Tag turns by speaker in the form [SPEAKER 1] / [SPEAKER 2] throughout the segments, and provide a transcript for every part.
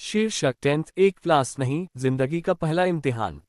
[SPEAKER 1] शीर्षक 10th एक class नहीं, जिंदगी का पहला इम्तिहान।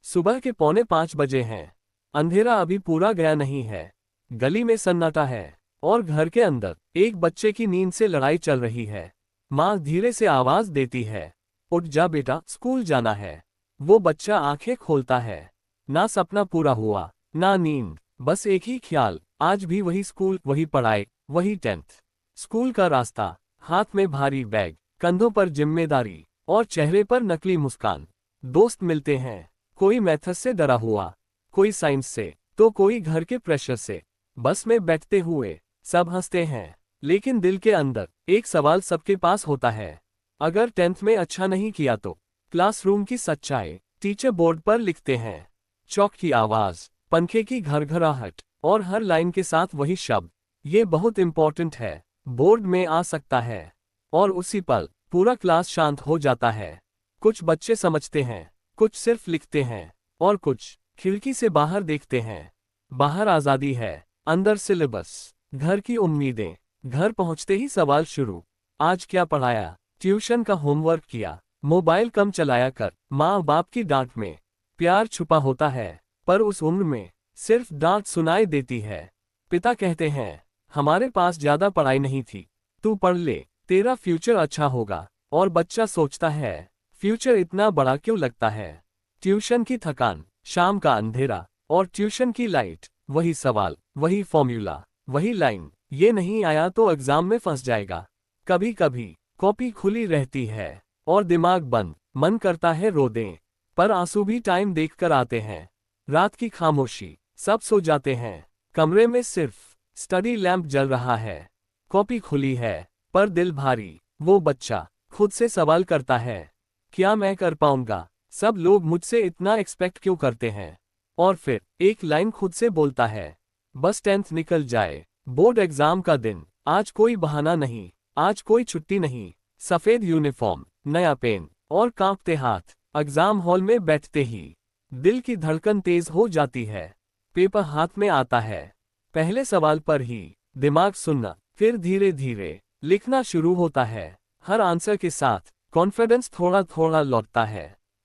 [SPEAKER 1] सुबह के 4:45 बजे हैं। अंधेरा अभी पूरा गया नहीं है। गली में सन्नाटा है और घर के अंदर एक बच्चे की नींद से लड़ाई चल रही है। माँ धीरे से आवाज देती है, उठ जा बेटा, स्कूल जाना है। वो बच्चा आंखें खोलता है। ना सपना पूरा हुआ, ना नींद, बस एक ही ख्याल, आज भी वही स्कूल, वही पढ़ाई, वही 10th। स्कूल का रास्ता, हाथ में भारी बैग, कंधों पर जिम्मेदारी और चेहरे पर नकली मुस्कान। दोस्त मिलते हैं, कोई मैथ्स से डरा हुआ, कोई साइंस से, तो कोई घर के प्रेशर से। बस में बैठते हुए सब हंसते हैं, लेकिन दिल के अंदर एक सवाल सबके पास होता है, अगर 10th में अच्छा नहीं किया तो। क्लासरूम की सच्चाई टीचर बोर्ड पर लिखते हैं, चौक की आवाज, पंखे की घरघराहट और हर लाइन के साथ वही शब्द, ये बहुत इंपॉर्टेंट है। बोर्ड में आ सकता है और उसी पल पूरा क्लास शांत हो जाता है। कुछ बच्चे समझते हैं, कुछ सिर्फ लिखते हैं और कुछ खिड़की से बाहर देखते हैं। बाहर आजादी है, अंदर सिलेबस, घर की उम्मीदें। घर पहुंचते ही सवाल शुरू, आज क्या पढ़ाया, ट्यूशन का होमवर्क किया, मोबाइल कम चलाया कर। माँ बाप की डांट में प्यार छुपा होता है, पर उस उम्र में सिर्फ डांट सुनाई देती है। पिता कहते हैं, हमारे पास ज्यादा पढ़ाई नहीं थी, तू पढ़ ले, तेरा फ्यूचर अच्छा होगा। और बच्चा सोचता है, फ्यूचर इतना बड़ा क्यों लगता है। ट्यूशन की थकान, शाम का अंधेरा और ट्यूशन की लाइट, वही सवाल, वही फॉर्मूला, वही लाइन, ये नहीं आया तो एग्जाम में फंस जाएगा। कभी कभी कॉपी खुली रहती है और दिमाग बंद, मन करता है रो दें, पर आंसू भी टाइम देखकर आते हैं। रात की खामोशी, सब सो जाते हैं, कमरे में सिर्फ स्टडी लैंप जल रहा है। कॉपी खुली है पर दिल भारी। वो बच्चा खुद से सवाल करता है, क्या मैं कर पाऊंगा, सब लोग मुझसे इतना एक्सपेक्ट क्यों करते हैं। और फिर एक लाइन खुद से बोलता है, बस 10th निकल जाए। बोर्ड एग्जाम का दिन, आज कोई बहाना नहीं, आज कोई छुट्टी नहीं। सफेद यूनिफॉर्म, नया पेन और कांपते हाथ। एग्जाम हॉल में बैठते ही दिल की धड़कन तेज हो जाती है। पेपर हाथ में आता है, पहले सवाल पर ही दिमाग सुनना, फिर धीरे धीरे लिखना शुरू होता है। हर आंसर के साथ कॉन्फिडेंस थोड़ा थोड़ा लौटता है।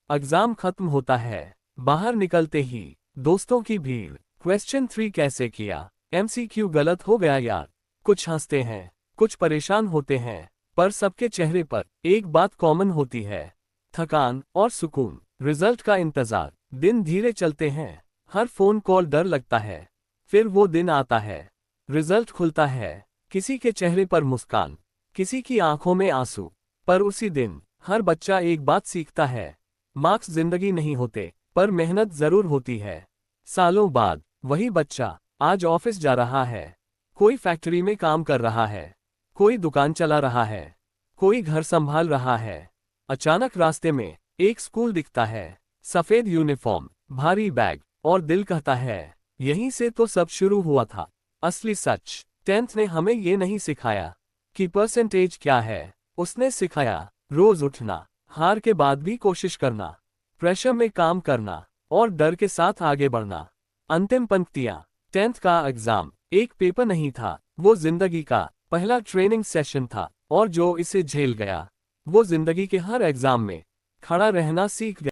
[SPEAKER 1] एग्जाम खत्म होता है, बाहर निकलते ही दोस्तों की भीड़, क्वेश्चन 3 कैसे किया, MCQ गलत हो गया यार। कुछ हंसते हैं, कुछ परेशान होते हैं, पर सबके चेहरे पर एक बात कॉमन होती है, थकान और सुकून। रिजल्ट का इंतजार, दिन धीरे चलते हैं, हर फोन कॉल डर लगता है। फिर वो दिन आता है, रिजल्ट खुलता है, किसी के चेहरे पर मुस्कान, किसी की आंखों में आंसू। पर उसी दिन हर बच्चा एक बात सीखता है, मार्क्स जिंदगी नहीं होते, पर मेहनत जरूर होती है। सालों बाद वही बच्चा आज ऑफिस जा रहा है, कोई फैक्ट्री में काम कर रहा है, कोई दुकान चला रहा है, कोई घर संभाल रहा है। अचानक रास्ते में एक स्कूल दिखता है, सफेद यूनिफॉर्म, भारी बैग, और दिल कहता है, यहीं से तो सब शुरू हुआ था। असली सच, 10th ने हमें ये नहीं सिखाया कि परसेंटेज क्या है, उसने सिखाया रोज उठना, हार के बाद भी कोशिश करना, प्रेशर में काम करना और डर के साथ आगे बढ़ना। अंतिम पंक्तियां, 10th का एग्जाम एक पेपर नहीं था, वो जिंदगी का पहला ट्रेनिंग सेशन था, और जो इसे झेल गया वो जिंदगी के हर एग्जाम में खड़ा रहना सीख गया।